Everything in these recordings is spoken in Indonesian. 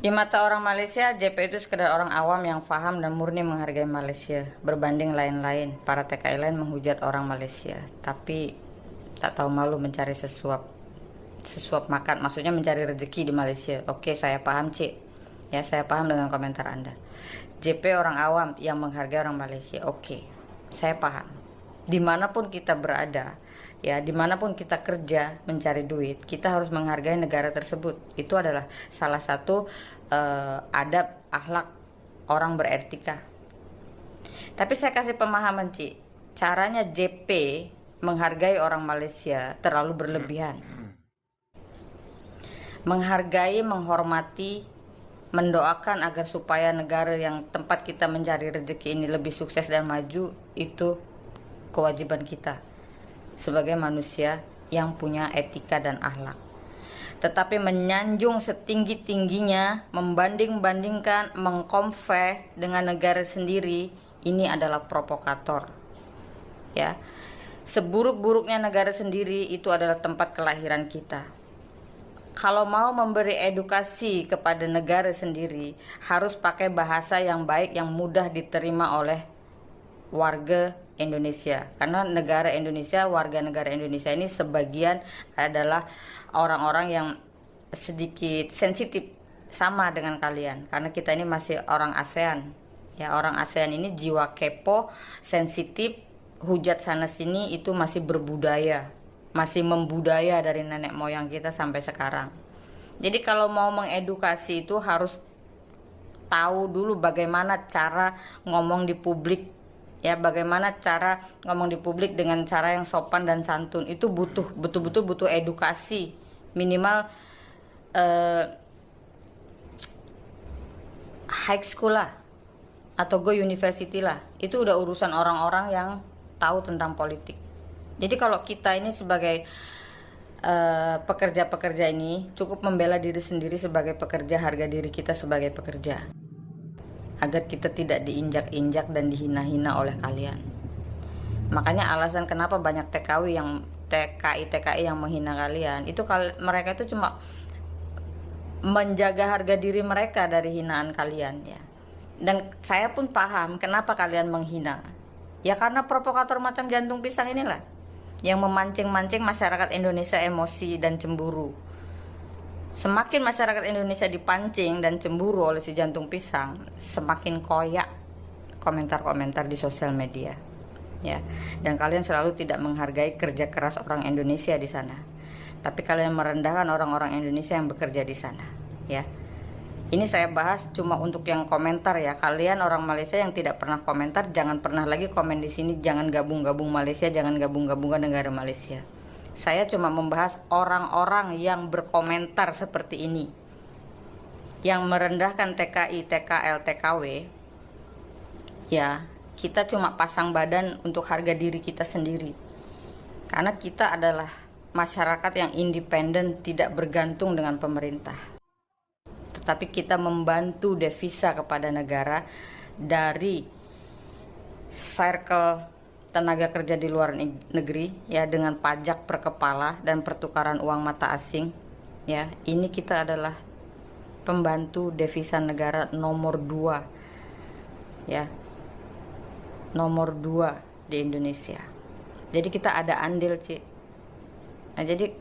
Di mata orang Malaysia, JP itu sekedar orang awam yang paham dan murni menghargai Malaysia. Berbanding lain-lain, para TKI lain menghujat orang Malaysia, tapi tak tahu malu mencari sesuap makan, maksudnya mencari rezeki di Malaysia. Oke, saya paham, Cik. Ya, saya paham dengan komentar Anda. JP orang awam yang menghargai orang Malaysia. Oke, saya paham. Dimanapun kita berada, ya, dimanapun kita kerja mencari duit, kita harus menghargai negara tersebut. Itu adalah salah satu adab akhlak orang beretika. Tapi saya kasih pemahaman, Ci, caranya JP menghargai orang Malaysia terlalu berlebihan. Menghargai, menghormati, mendoakan agar supaya negara yang tempat kita mencari rezeki ini lebih sukses dan maju, itu kewajiban kita sebagai manusia yang punya etika dan akhlak. Tetapi menyanjung setinggi-tingginya, membanding-bandingkan, mengcompare dengan negara sendiri, ini adalah provokator. Ya. Seburuk-buruknya negara sendiri itu adalah tempat kelahiran kita. Kalau mau memberi edukasi kepada negara sendiri, harus pakai bahasa yang baik, yang mudah diterima oleh warga Indonesia. Karena negara Indonesia, warga negara Indonesia ini sebagian adalah orang-orang yang sedikit sensitif sama dengan kalian. Karena kita ini masih orang ASEAN. Ya, orang ASEAN ini jiwa kepo, sensitif, hujat sana sini itu masih berbudaya. Masih membudaya dari nenek moyang kita sampai sekarang. Jadi kalau mau mengedukasi itu harus tahu dulu bagaimana cara ngomong di publik. Ya, bagaimana cara ngomong di publik dengan cara yang sopan dan santun. Itu betul-betul butuh edukasi. Minimal high school lah, atau go university lah. Itu udah urusan orang-orang yang tahu tentang politik. Jadi kalau kita ini sebagai pekerja-pekerja ini cukup membela diri sendiri sebagai pekerja, harga diri kita sebagai pekerja, agar kita tidak diinjak-injak dan dihina-hina oleh kalian. Makanya alasan kenapa banyak TKI yang menghina kalian, itu mereka itu cuma menjaga harga diri mereka dari hinaan kalian, ya. Dan saya pun paham kenapa kalian menghina. Ya karena provokator macam jantung pisang inilah yang memancing-mancing masyarakat Indonesia emosi dan cemburu. Semakin masyarakat Indonesia dipancing dan cemburu oleh si jantung pisang, semakin koyak komentar-komentar di sosial media. Ya, dan kalian selalu tidak menghargai kerja keras orang Indonesia di sana. Tapi kalian merendahkan orang-orang Indonesia yang bekerja di sana, ya. Ini saya bahas cuma untuk yang komentar, ya. Kalian orang Malaysia yang tidak pernah komentar, jangan pernah lagi komen di sini, jangan gabung-gabung Malaysia, jangan gabung-gabungkan negara Malaysia. Saya cuma membahas orang-orang yang berkomentar seperti ini, yang merendahkan TKI, TKL, TKW. Ya, kita cuma pasang badan untuk harga diri kita sendiri. Karena kita adalah masyarakat yang independen, tidak bergantung dengan pemerintah. Tetapi kita membantu devisa kepada negara dari circle tenaga kerja di luar negeri, ya, dengan pajak per kepala dan pertukaran uang mata asing. Ya, ini kita adalah pembantu devisa negara nomor 2. Ya. Nomor 2 di Indonesia. Jadi kita ada andil, Cik. Nah, jadi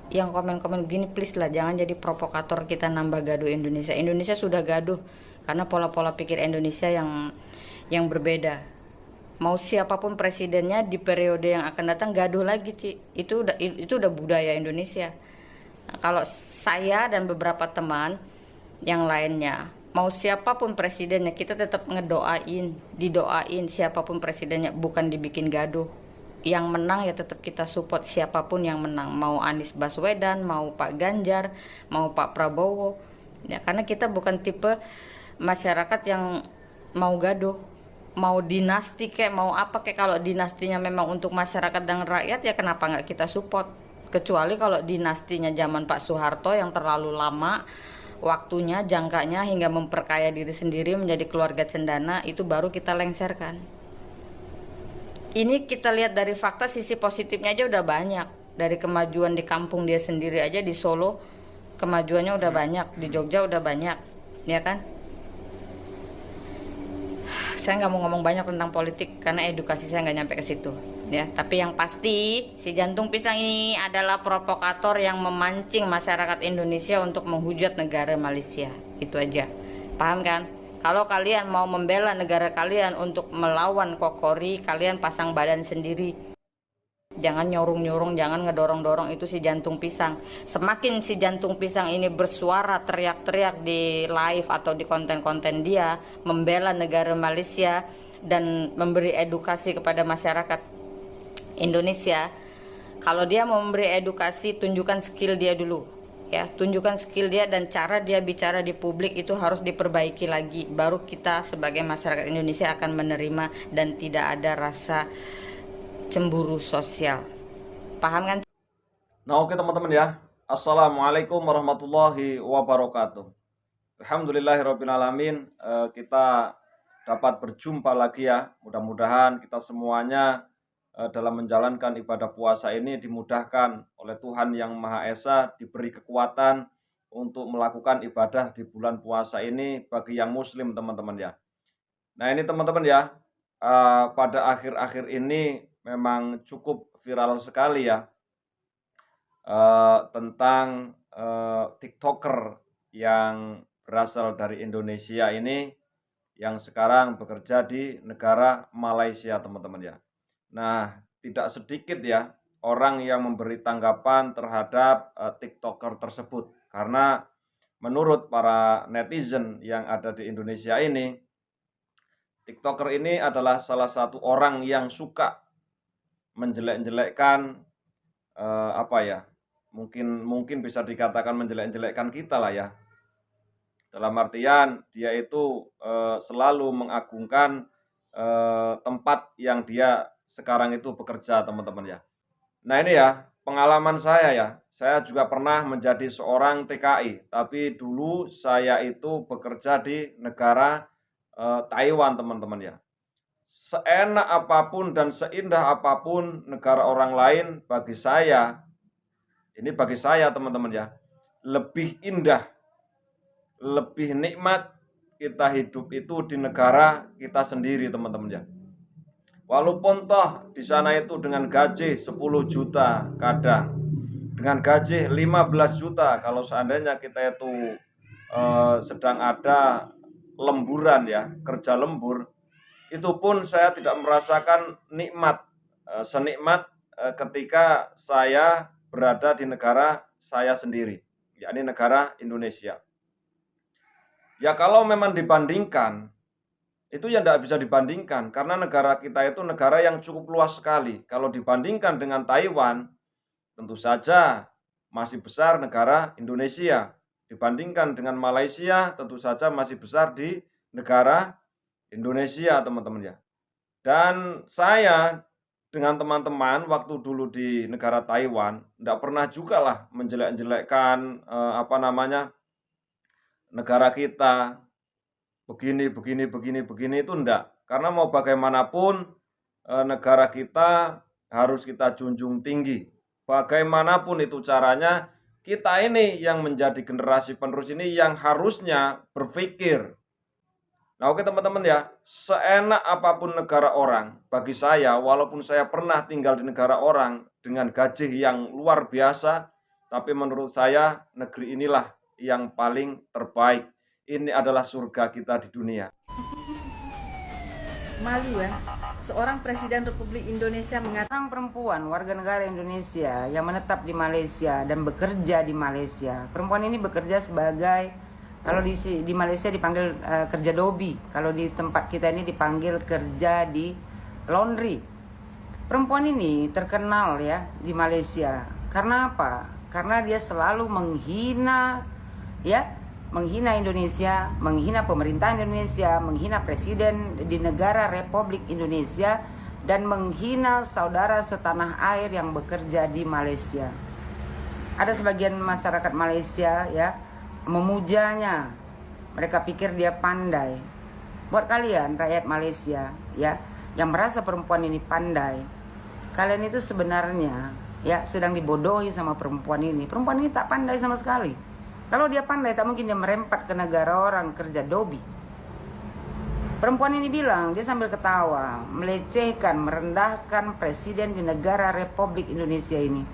yang komen-komen begini please lah, jangan jadi provokator kita nambah gaduh Indonesia. Indonesia sudah gaduh karena pola-pola pikir Indonesia yang berbeda. Mau siapapun presidennya di periode yang akan datang gaduh lagi, Cik. Itu udah budaya Indonesia. Nah, kalau saya dan beberapa teman yang lainnya, mau siapapun presidennya, kita tetap didoain siapapun presidennya, bukan dibikin gaduh. Yang menang ya tetap kita support siapapun yang menang, mau Anies Baswedan, mau Pak Ganjar, mau Pak Prabowo. Ya, karena kita bukan tipe masyarakat yang mau gaduh, mau dinasti kayak mau apa kayak. Kalau dinastinya memang untuk masyarakat dan rakyat, ya kenapa nggak kita support? Kecuali kalau dinastinya zaman Pak Soeharto yang terlalu lama waktunya, jangkanya, hingga memperkaya diri sendiri menjadi keluarga cendana, itu baru kita lengserkan. Ini kita lihat dari fakta, sisi positifnya aja udah banyak. Dari kemajuan di kampung dia sendiri aja, di Solo kemajuannya udah banyak, di Jogja udah banyak, ya kan? Saya nggak mau ngomong banyak tentang politik karena edukasi saya nggak nyampe ke situ, ya. Tapi yang pasti si jantung pisang ini adalah provokator yang memancing masyarakat Indonesia untuk menghujat negara Malaysia. Itu aja, paham kan? Kalau kalian mau membela negara kalian untuk melawan Kokori, kalian pasang badan sendiri. Jangan nyorong-nyorong, jangan ngedorong-dorong itu si jantung pisang. Semakin si jantung pisang ini bersuara teriak-teriak di live atau di konten-konten dia membela negara Malaysia dan memberi edukasi kepada masyarakat Indonesia. Kalau dia mau memberi edukasi, tunjukkan skill dia dulu, ya. Tunjukkan skill dia dan cara dia bicara di publik itu harus diperbaiki lagi. Baru kita sebagai masyarakat Indonesia akan menerima dan tidak ada rasa cemburu sosial. Paham kan? Nah, oke teman-teman ya. Assalamualaikum warahmatullahi wabarakatuh. Alhamdulillahirrabbilalamin. Kita dapat berjumpa lagi ya. Mudah-mudahan kita semuanya dalam menjalankan ibadah puasa ini dimudahkan oleh Tuhan Yang Maha Esa, diberi kekuatan untuk melakukan ibadah di bulan puasa ini bagi yang muslim teman-teman ya. Nah ini teman-teman ya, pada akhir-akhir ini memang cukup viral sekali ya tentang TikToker yang berasal dari Indonesia ini yang sekarang bekerja di negara Malaysia teman-teman ya. Nah tidak sedikit ya orang yang memberi tanggapan terhadap TikToker tersebut, karena menurut para netizen yang ada di Indonesia ini, TikToker ini adalah salah satu orang yang suka menjelek-jelekkan mungkin bisa dikatakan menjelek-jelekkan kita lah ya. Dalam artian dia itu selalu mengagungkan tempat yang dia sekarang itu bekerja teman-teman ya. Nah ini ya pengalaman saya ya. Saya juga pernah menjadi seorang TKI, tapi dulu saya itu bekerja di negara Taiwan teman-teman ya. Seenak apapun dan seindah apapun negara orang lain, bagi saya teman-teman ya, lebih indah, lebih nikmat kita hidup itu di negara kita sendiri teman-teman ya. Walaupun toh di sana itu dengan gaji 10 juta kadang, dengan gaji 15 juta kalau seandainya kita itu sedang ada lemburan ya, kerja lembur, itu pun saya tidak merasakan nikmat senikmat ketika saya berada di negara saya sendiri, yakni negara Indonesia. Ya kalau memang dibandingkan, itu ya tidak bisa dibandingkan, karena negara kita itu negara yang cukup luas sekali. Kalau dibandingkan dengan Taiwan, tentu saja masih besar negara Indonesia. Dibandingkan dengan Malaysia, tentu saja masih besar di negara Indonesia teman-teman ya. Dan saya dengan teman-teman waktu dulu di negara Taiwan tidak pernah juga lah menjelek-jelekkan negara kita begini itu enggak. Karena mau bagaimanapun negara kita harus kita junjung tinggi. Bagaimanapun itu caranya, kita ini yang menjadi generasi penerus ini yang harusnya berpikir. Nah oke teman-teman ya, seenak apapun negara orang, bagi saya walaupun saya pernah tinggal di negara orang dengan gaji yang luar biasa, tapi menurut saya negeri inilah yang paling terbaik. Ini adalah surga kita di dunia. Malu ya, seorang Presiden Republik Indonesia mengatakan perempuan warga negara Indonesia yang menetap di Malaysia dan bekerja di Malaysia. Perempuan ini bekerja sebagai, kalau di Malaysia dipanggil kerja dobi, kalau di tempat kita ini dipanggil kerja di laundry. Perempuan ini terkenal ya di Malaysia. Karena apa? Karena dia selalu menghina Indonesia, menghina pemerintah Indonesia, menghina presiden di negara Republik Indonesia, dan menghina saudara setanah air yang bekerja di Malaysia. Ada sebagian masyarakat Malaysia ya memujanya, mereka pikir dia pandai. Buat kalian rakyat Malaysia ya yang merasa perempuan ini pandai, kalian itu sebenarnya ya sedang dibodohi sama perempuan ini. Perempuan ini tak pandai sama sekali. Kalau dia pandai, tak mungkin dia merempat ke negara orang kerja dobi. Perempuan ini bilang, dia sambil ketawa, melecehkan, merendahkan presiden di negara Republik Indonesia ini.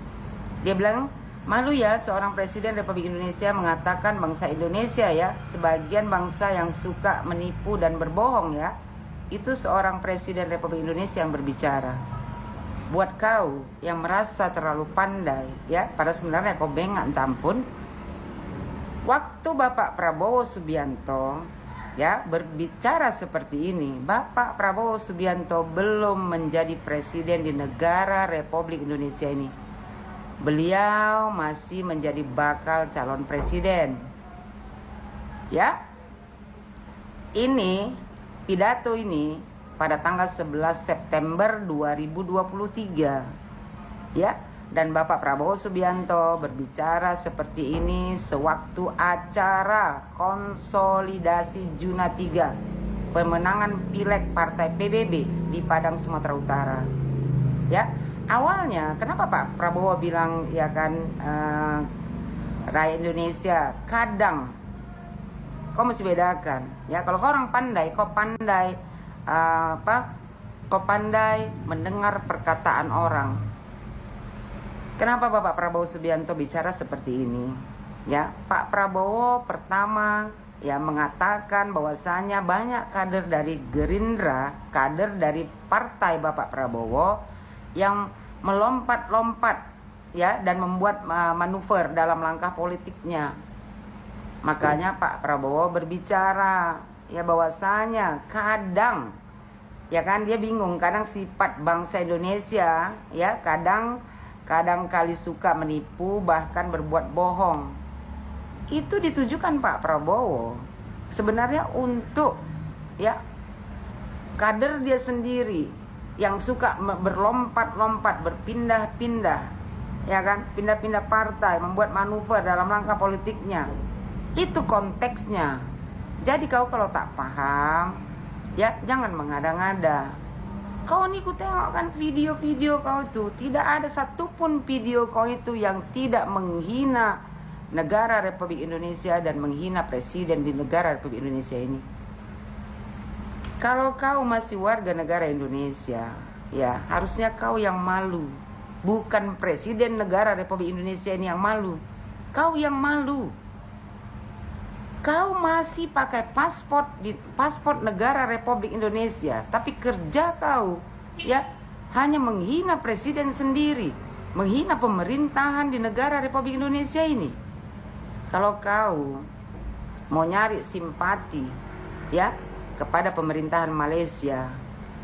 Dia bilang, malu ya seorang presiden Republik Indonesia mengatakan bangsa Indonesia ya, sebagian bangsa yang suka menipu dan berbohong ya. Itu seorang presiden Republik Indonesia yang berbicara. Buat kau yang merasa terlalu pandai ya, pada sebenarnya kau bengak minta ampun. Waktu Bapak Prabowo Subianto ya berbicara seperti ini, Bapak Prabowo Subianto belum menjadi presiden di negara Republik Indonesia ini. Beliau masih menjadi bakal calon presiden. Ya. Ini pidato ini pada tanggal 11 September 2023. Ya. Dan Bapak Prabowo Subianto berbicara seperti ini sewaktu acara konsolidasi Juna 3 pemenangan pileg partai PBB di Padang, Sumatera Utara. Ya, awalnya kenapa Pak Prabowo bilang ya kan rakyat Indonesia kadang kau mesti bedakan ya, kalau kau orang pandai, kau pandai kau pandai mendengar perkataan orang. Kenapa Bapak Prabowo Subianto bicara seperti ini? Ya, Pak Prabowo pertama ya mengatakan bahwasanya banyak kader dari Gerindra, kader dari partai Bapak Prabowo yang melompat-lompat ya dan membuat manuver dalam langkah politiknya. Makanya Pak Prabowo berbicara ya bahwasanya kadang ya kan dia bingung, kadang sifat bangsa Indonesia ya kadang kali suka menipu bahkan berbuat bohong. Itu ditujukan Pak Prabowo sebenarnya untuk ya kader dia sendiri yang suka berlompat-lompat, berpindah-pindah ya kan, pindah-pindah partai, membuat manuver dalam langkah politiknya. Itu konteksnya. Jadi kau kalau tak paham ya jangan mengada-ngada. Kau nih ku tengok kan video-video kau tuh, tidak ada satupun video kau itu yang tidak menghina negara Republik Indonesia dan menghina presiden di negara Republik Indonesia ini. Kalau kau masih warga negara Indonesia, ya harusnya kau yang malu, bukan presiden negara Republik Indonesia ini yang malu. Kau yang malu. Kau masih pakai paspor negara Republik Indonesia, tapi kerja kau ya hanya menghina presiden sendiri, menghina pemerintahan di negara Republik Indonesia ini. Kalau kau mau nyari simpati ya kepada pemerintahan Malaysia,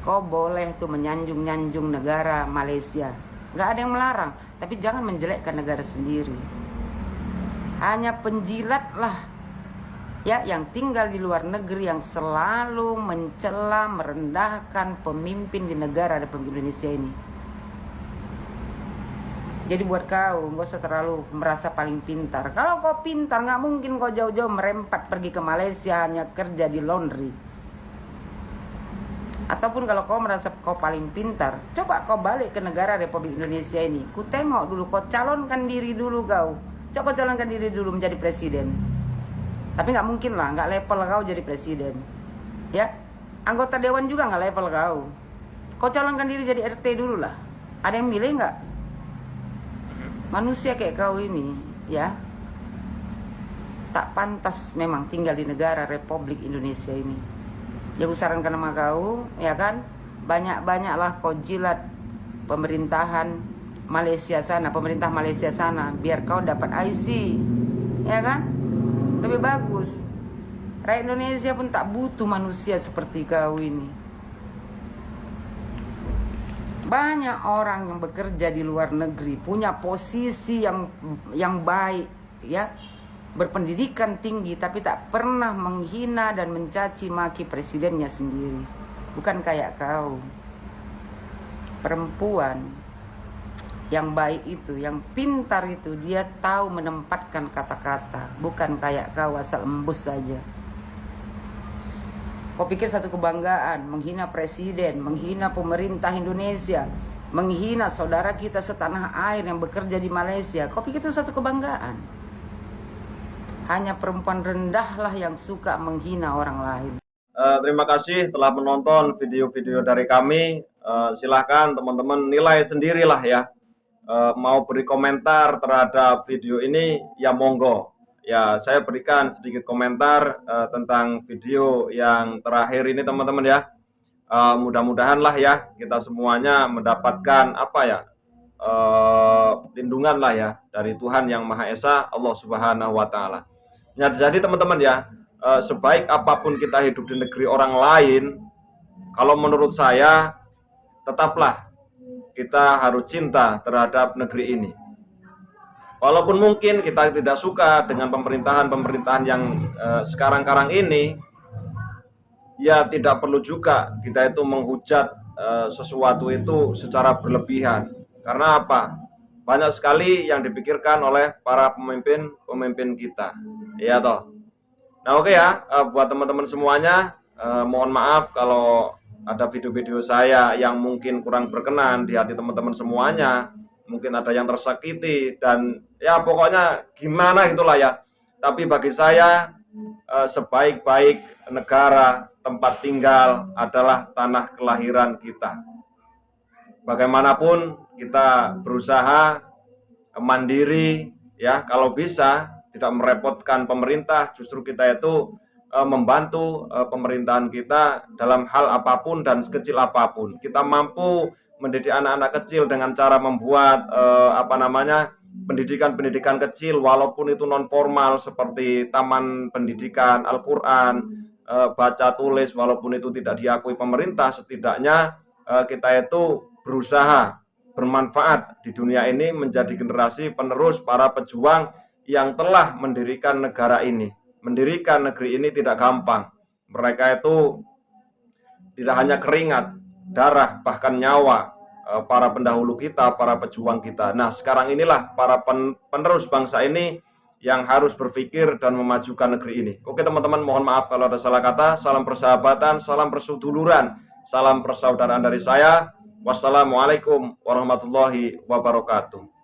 kau boleh tuh menyanjung-nyanjung negara Malaysia, nggak ada yang melarang, tapi jangan menjelekkan negara sendiri. Hanya penjilatlah ya yang tinggal di luar negeri yang selalu mencela, merendahkan pemimpin di negara Republik Indonesia ini. Jadi buat kau gak usah terlalu merasa paling pintar. Kalau kau pintar gak mungkin kau jauh-jauh merempat pergi ke Malaysia hanya kerja di laundry. Ataupun kalau kau merasa kau paling pintar, coba kau balik ke negara Republik Indonesia ini. Ku tengok dulu, kau calonkan diri dulu kau. Coba kau calonkan diri dulu menjadi presiden. Tapi nggak mungkin lah, nggak level kau jadi presiden. Ya, anggota dewan juga nggak level kau. Kau calonkan diri jadi RT dulu lah. Ada yang milih nggak? Manusia kayak kau ini, ya, tak pantas memang tinggal di negara Republik Indonesia ini. Ya, aku sarankan sama kau, ya kan, banyak-banyaklah kau jilat pemerintahan Malaysia sana, pemerintah Malaysia sana, biar kau dapat IC, ya kan? Lebih bagus. Rakyat Indonesia pun tak butuh manusia seperti kau ini. Banyak orang yang bekerja di luar negeri, punya posisi yang baik, ya, berpendidikan tinggi, tapi tak pernah menghina dan mencaci maki presidennya sendiri. Bukan kayak kau. Perempuan yang baik itu, yang pintar itu, dia tahu menempatkan kata-kata, bukan kayak kau asal embus saja. Kau pikir satu kebanggaan menghina presiden, menghina pemerintah Indonesia, menghina saudara kita setanah air yang bekerja di Malaysia. Kau pikir itu satu kebanggaan? Hanya perempuan rendahlah yang suka menghina orang lain. Terima kasih telah menonton video-video dari kami. Silahkan teman-teman nilai sendirilah ya. Mau beri komentar terhadap video ini ya monggo. Ya saya berikan sedikit komentar tentang video yang terakhir ini teman-teman ya. Mudah-mudahan lah ya kita semuanya mendapatkan apa ya, lindungan lah ya dari Tuhan yang Maha Esa, Allah Subhanahu wa Ta'ala. Ya, jadi teman-teman ya, sebaik apapun kita hidup di negeri orang lain, kalau menurut saya tetaplah kita harus cinta terhadap negeri ini. Walaupun mungkin kita tidak suka dengan pemerintahan yang sekarang-karang ini, ya tidak perlu juga kita itu menghujat sesuatu itu secara berlebihan. Karena apa? Banyak sekali yang dipikirkan oleh para pemimpin kita. Ya toh. Nah oke ya, buat teman-teman semuanya, mohon maaf kalau ada video-video saya yang mungkin kurang berkenan di hati teman-teman semuanya. Mungkin ada yang tersakiti dan ya pokoknya gimana itulah ya. Tapi bagi saya, sebaik-baik negara tempat tinggal adalah tanah kelahiran kita. Bagaimanapun kita berusaha mandiri ya, kalau bisa tidak merepotkan pemerintah, justru kita itu membantu pemerintahan kita dalam hal apapun dan sekecil apapun. Kita mampu mendidik anak-anak kecil dengan cara membuat pendidikan kecil walaupun itu non formal seperti taman pendidikan Al-Qur'an, baca tulis walaupun itu tidak diakui pemerintah, setidaknya kita itu berusaha bermanfaat di dunia ini menjadi generasi penerus para pejuang yang telah mendirikan negara ini. Mendirikan negeri ini tidak gampang. Mereka itu tidak hanya keringat, darah, bahkan nyawa para pendahulu kita, para pejuang kita. Nah, sekarang inilah para penerus bangsa ini yang harus berpikir dan memajukan negeri ini. Oke teman-teman, mohon maaf kalau ada salah kata. Salam persahabatan, salam persaudaraan, salam persaudaraan dari saya. Wassalamualaikum warahmatullahi wabarakatuh.